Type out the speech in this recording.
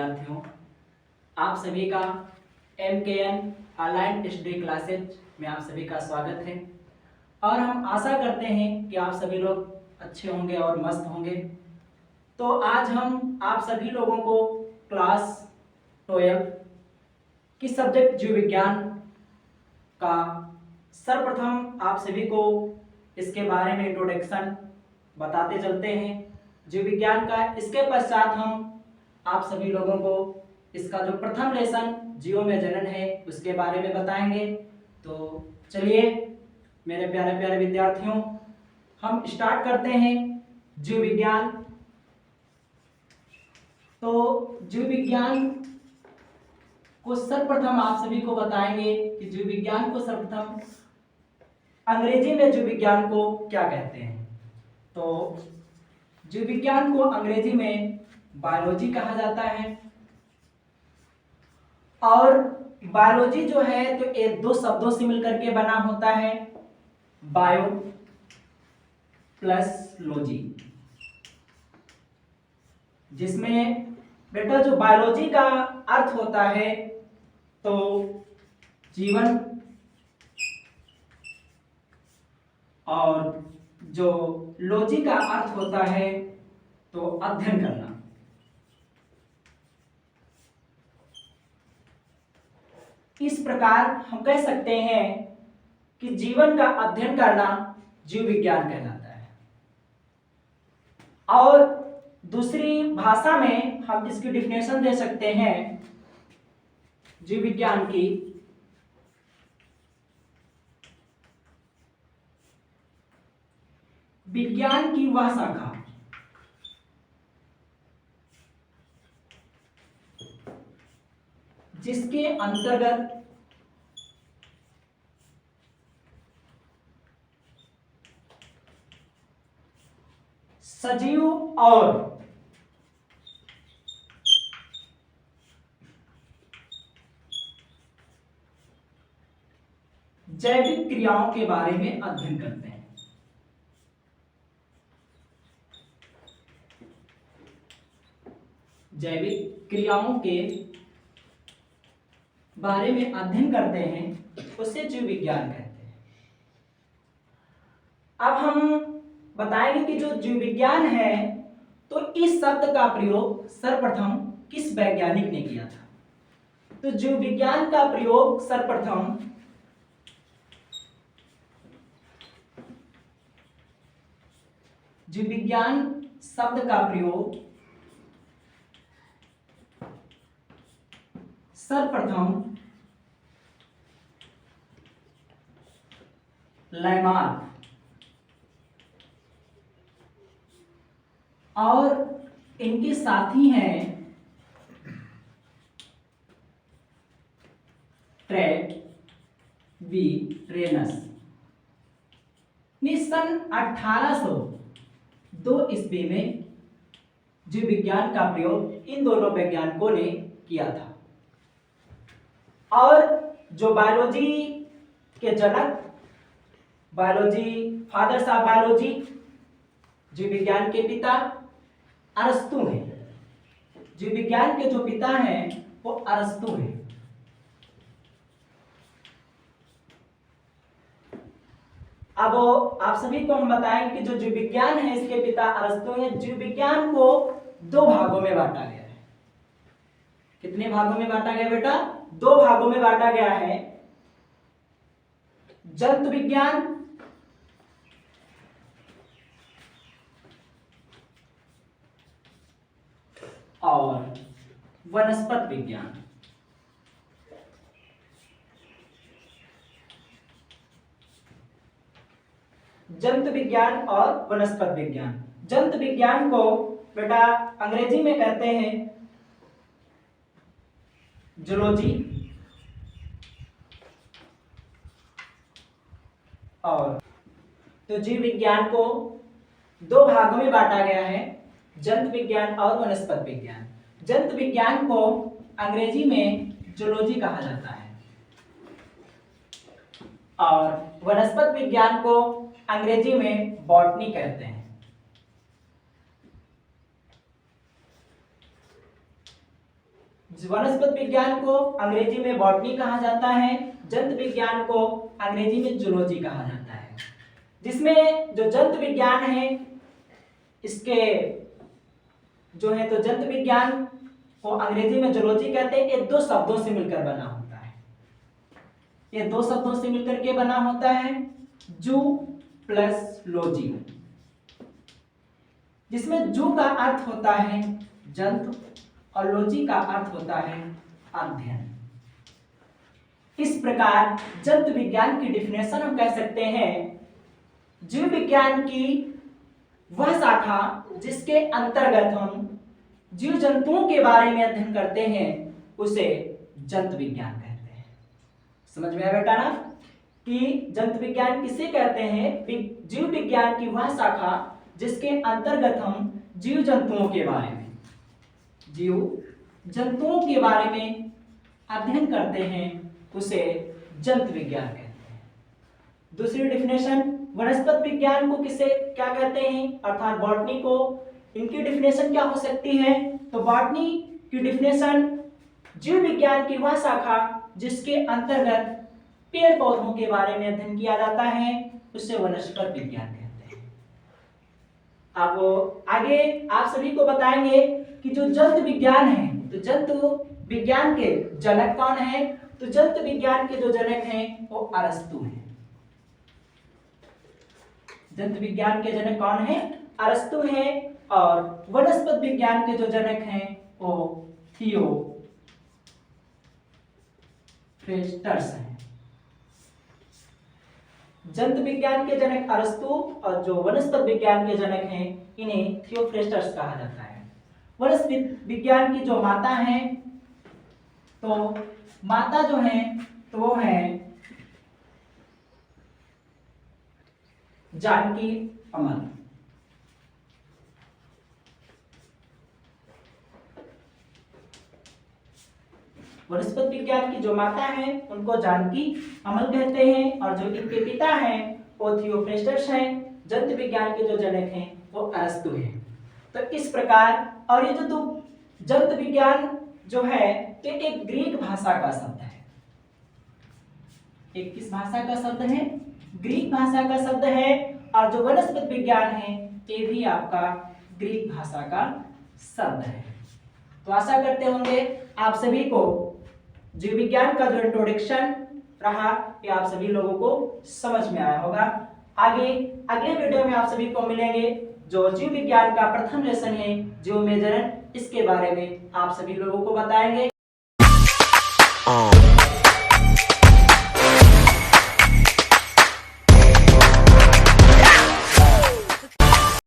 विद्यार्थियों, आप सभी का MKN ऑनलाइन स्टडी क्लासेज में आप सभी का स्वागत है और हम आशा करते हैं कि आप सभी लोग अच्छे होंगे और मस्त होंगे। तो आज हम आप सभी लोगों को क्लास 12 की सब्जेक्ट जीव विज्ञान का सर्वप्रथम आप सभी को इसके बारे में इंट्रोडक्शन बताते चलते हैं जीव विज्ञान का। इसके पश्चात हम आप सभी लोगों को इसका जो प्रथम लेसन जीवों में जनन है उसके बारे में बताएंगे। तो चलिए मेरे प्यारे प्यारे विद्यार्थियों, हम स्टार्ट करते हैं जीव विज्ञान। तो जीव विज्ञान को सर्वप्रथम आप सभी को बताएंगे कि जीव विज्ञान को सर्वप्रथम अंग्रेजी में जीव विज्ञान को क्या कहते हैं। तो जीव विज्ञान को अंग्रेजी में बायोलॉजी कहा जाता है और बायोलॉजी जो है तो एक दो शब्दों से मिलकर के बना होता है, बायो प्लस लॉजी, जिसमें बेटा जो बायोलॉजी का अर्थ होता है तो जीवन और जो लॉजी का अर्थ होता है तो अध्ययन करना। इस प्रकार हम कह सकते हैं कि जीवन का अध्ययन करना जीव विज्ञान कहलाता है। और दूसरी भाषा में हम इसकी डिफिनेशन दे सकते हैं जीव विज्ञान की, विज्ञान की वह शाखा जिसके अंतर्गत सजीव और जैविक क्रियाओं के बारे में अध्ययन करते हैं। जैविक क्रियाओं के बारे में अध्ययन करते हैं, उसे जीव विज्ञान कहते हैं। अब हम बताएंगे कि जो जीव विज्ञान है तो इस शब्द का प्रयोग सर्वप्रथम किस वैज्ञानिक ने किया था। तो जीव विज्ञान का प्रयोग सर्वप्रथम जीव विज्ञान शब्द का प्रयोग सर्वप्रथम लैमार्क और इनके साथी हैं ट्रेट बी रेनस ने सन 1802 ईस्वी में जीव विज्ञान का प्रयोग इन दोनों वैज्ञानिकों ने किया था। और जो बायोलॉजी के जनक, बायोलॉजी फादर्स ऑफ बायोलॉजी, जीव विज्ञान के पिता अरस्तु हैं। जीव विज्ञान के जो पिता हैं वो अरस्तु हैं। अब आप सभी को हम बताएंगे कि जो जीव विज्ञान है इसके पिता अरस्तु हैं। जीव विज्ञान को दो भागों में बांटा गया है। कितने भागों में बांटा गया बेटा? दो भागों में बांटा गया है, जंतु विज्ञान और वनस्पति विज्ञान। जंतु विज्ञान और वनस्पति विज्ञान। जंतु विज्ञान को बेटा अंग्रेजी में कहते हैं जूलॉजी और तो जीव विज्ञान को दो भागों में बांटा गया है, जंतु विज्ञान और वनस्पति विज्ञान। जंतु विज्ञान को अंग्रेजी में जूलॉजी कहा जाता है और वनस्पति विज्ञान को अंग्रेजी में बॉटनी कहते हैं। वनस्पति विज्ञान को अंग्रेजी में बॉटनी कहा जाता है, जंतु विज्ञान को अंग्रेजी में जूलॉजी कहा जाता है। जिसमें जो जंतु विज्ञान है इसके जो है तो जंतु विज्ञान को अंग्रेजी में जूलॉजी कहते हैं। ये दो शब्दों से मिलकर बना होता है, ये दो शब्दों से मिलकर के बना होता है, जू प्लस लॉजी, जिसमें जू का अर्थ होता है जंतु और लॉजी का अर्थ होता है अध्ययन। इस प्रकार जंतु विज्ञान की डिफिनेशन हम कह सकते हैं जीव विज्ञान की वह शाखा जिसके अंतर्गत हम जीव जंतुओं के बारे में अध्ययन करते हैं उसे जंतु विज्ञान कहते हैं। समझ में आया बेटा ना कि जंतु विज्ञान किसे कहते हैं? जीव विज्ञान की वह शाखा जिसके अंतर्गत हम जीव जंतुओं के बारे में अध्ययन करते हैं उसे जंतु विज्ञान कहते हैं। दूसरी डिफिनेशन, वनस्पति विज्ञान को किसे क्या कहते हैं अर्थात बॉटनी को, इनकी डिफिनेशन क्या हो सकती है? तो बॉटनी की डिफिनेशन जीव विज्ञान की वह शाखा जिसके अंतर्गत पेड़ पौधों के बारे में अध्ययन किया जाता है उसे वनस्पति विज्ञान कहते हैं। अब आगे आप सभी को बताएंगे कि जो जंतु विज्ञान है तो जंतु विज्ञान के जनक कौन है? तो जंतु विज्ञान के जो जनक हैं वो अरस्तु हैं। जंतु विज्ञान के जनक कौन है? अरस्तु हैं। और वनस्पति विज्ञान के जो जनक हैं वो थियोफ्रेस्टस हैं। जंतु विज्ञान के जनक अरस्तु और जो वनस्पति विज्ञान के जनक हैं इन्हें थियोफ्रेस्टस कहा जाता है। वनस्पति विज्ञान की जो माता हैं तो माता जो है तो वो है जानकी अमल। वनस्पति विज्ञान की जो माता है उनको जानकी अमल कहते हैं और जो इनके पिता हैं वो थियोफ्रेस्टस हैं। जंतु विज्ञान के जो जनक हैं वो अरस्तु हैं। तो इस प्रकार, और ये जो जंतु विज्ञान जो है तो एक ग्रीक भाषा का शब्द है। एक किस भाषा का शब्द है? ग्रीक भाषा का शब्द है। और जो वनस्पति विज्ञान है ये भी आपका ग्रीक भाषा का शब्द है। तो आशा करते होंगे आप सभी को जीव विज्ञान का जो इंट्रोडक्शन रहा ये आप सभी लोगों को समझ में आया होगा। आगे अगले वीडियो में आप सभी को मिलेंगे जो जीव विज्ञान का प्रथम लेसन है जीव में जनन, इसके बारे में आप सभी लोगों को बताएंगे।